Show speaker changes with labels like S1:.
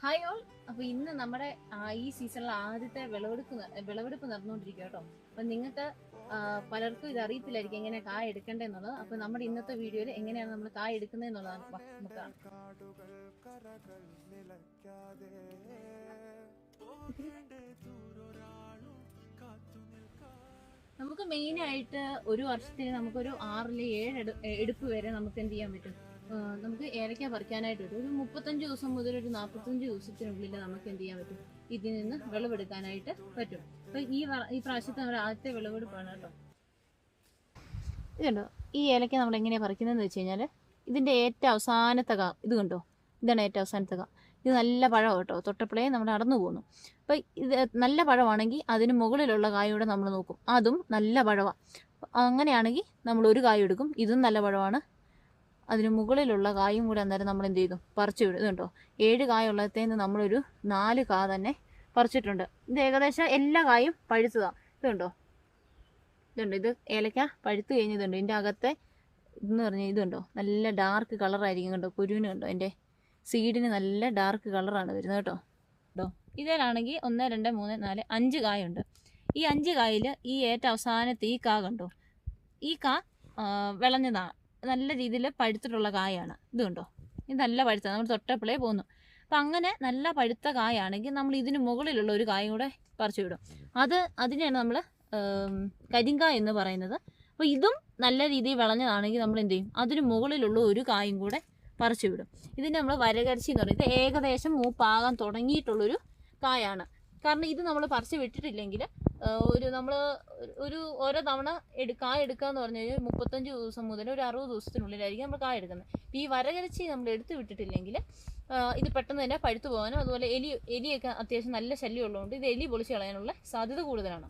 S1: Hi all. അപ്പൊ ഇന്ന് നമ്മുടെ ഈ സീസണിൽ ആദ്യത്തെ വിളവെടുപ്പ് നടന്നുകൊണ്ടിരിക്കുക കേട്ടോ. അപ്പൊ നിങ്ങൾക്ക് പലർക്കും ഇത് അറിയത്തില്ലായിരിക്കും എങ്ങനെ കായ എടുക്കേണ്ടതെന്നുള്ളത്. അപ്പൊ നമ്മുടെ ഇന്നത്തെ വീഡിയോയിൽ എങ്ങനെയാണ് നമ്മൾ കായ എടുക്കുന്നത് എന്നുള്ളതാണ് നമുക്ക് കാണാം. നമുക്ക് മെയിൻ ആയിട്ട് ഒരു വർഷത്തിൽ നമുക്കൊരു 6-7 എടുപ്പ് വരെ നമുക്ക് എന്ത് ചെയ്യാൻ പറ്റും. നമുക്ക് ഏലക്ക പറിക്കാനായിട്ട് വരും. ഒരു 35 ദിവസം മുതൽ ഒരു 45 ദിവസത്തിനുള്ളിൽ നമുക്ക് എന്ത് ചെയ്യാൻ പറ്റും, ഇതിൽ നിന്ന് വിളവെടുക്കാനായിട്ട് പറ്റും. അപ്പൊ ഈ പ്രാവശ്യത്തെ നമ്മുടെ ആദ്യത്തെ വിളവെടുപ്പാണ് കേട്ടോ. ഇതുണ്ടോ, ഈ ഏലക്ക നമ്മൾ എങ്ങനെയാണ് പറിക്കുന്നതെന്ന് വെച്ച് കഴിഞ്ഞാൽ ഇതിൻ്റെ ഏറ്റവും അവസാനത്തെ ഇത് കണ്ടോ, ഇതാണ് ഏറ്റവും അവസാനത്തെ ഇത് നല്ല പഴമാണ് കേട്ടോ. തൊട്ടപ്പോഴേ നമ്മൾ അടന്നു പോകുന്നു. അപ്പം ഇത് നല്ല പഴമാണെങ്കിൽ അതിന് മുകളിലുള്ള കായൂടെ നമ്മൾ നോക്കും, അതും നല്ല പഴമാണ്. അങ്ങനെയാണെങ്കിൽ നമ്മൾ ഒരു കായ എടുക്കും, ഇതും നല്ല പഴമാണ്, അതിന് മുകളിലുള്ള കായും കൂടെ അന്നേരം നമ്മൾ എന്ത് ചെയ്തു, പറിച്ചു വിടും. ഇതുണ്ടോ, 7 കായുള്ളത്തേന്ന് നമ്മളൊരു 4 കാ തന്നെ പറിച്ചിട്ടുണ്ട്. ഇത് ഏകദേശം എല്ലാ കായും പഴുത്തതാണ്. ഇതുണ്ടോ, ഇത് ഏലക്ക പഴുത്ത് കഴിഞ്ഞതുണ്ട്. ഇതിൻ്റെ അകത്തെ ഇതെന്ന് പറഞ്ഞാൽ ഇതുണ്ടോ, നല്ല ഡാർക്ക് കളറായിരിക്കും കണ്ടോ. കുരുവിന് കണ്ടോ, എൻ്റെ സീഡിന് നല്ല ഡാർക്ക് കളറാണ് വരുന്നത് കേട്ടോ. ഇതിലാണെങ്കിൽ 1, 2, 3, 4, 5 കായുണ്ട്. ഈ 5 കായിൽ ഈ ഏറ്റവും അവസാനത്തെ ഈ കാ കണ്ടോ, ഈ കാ വിളഞ്ഞതാണ്, നല്ല രീതിയിൽ പഴുത്തിട്ടുള്ള കായാണ്. ഇത് കണ്ടോ, ഇത് നല്ല പഴുത്ത, നമ്മൾ തൊട്ടപ്പോഴേ പോകുന്നു. അപ്പം അങ്ങനെ നല്ല പഴുത്ത കായാണെങ്കിൽ നമ്മൾ ഇതിന് മുകളിലുള്ള ഒരു കായും കൂടെ പറിച്ചു വിടും. അതിനെയാണ് നമ്മൾ കരിങ്കായ എന്ന് പറയുന്നത്. അപ്പോൾ ഇതും നല്ല രീതിയിൽ വിളഞ്ഞതാണെങ്കിൽ നമ്മൾ എന്ത് ചെയ്യും, അതിന് മുകളിലുള്ള ഒരു കായും കൂടെ പറിച്ചു വിടും. ഇതിന് നമ്മൾ വരകരിച്ചി എന്ന് പറയും. ഇത് ഏകദേശം മൂപ്പാകാൻ തുടങ്ങിയിട്ടുള്ളൊരു കായാണ്. കാരണം ഇത് നമ്മൾ പറിച്ച് വിട്ടിട്ടില്ലെങ്കിൽ നമ്മൾ ഓരോ തവണ കായ എടുക്കുക എന്ന് പറഞ്ഞു കഴിഞ്ഞാൽ 35 ദിവസം മുതൽ ഒരു 60 ദിവസത്തിനുള്ളിലായിരിക്കും നമ്മൾ കായ എടുക്കുന്നത്. ഈ വരകരിച്ചി നമ്മൾ എടുത്ത് വിട്ടിട്ടില്ലെങ്കിൽ ഇത് പെട്ടെന്ന് തന്നെ പഴുത്തു പോകാനും അതുപോലെ എലിയൊക്കെ അത്യാവശ്യം നല്ല ശല്യം ഉള്ളതുകൊണ്ട് ഇത് എലി പൊളിച്ച് കളയാനുള്ള സാധ്യത കൂടുതലാണ്.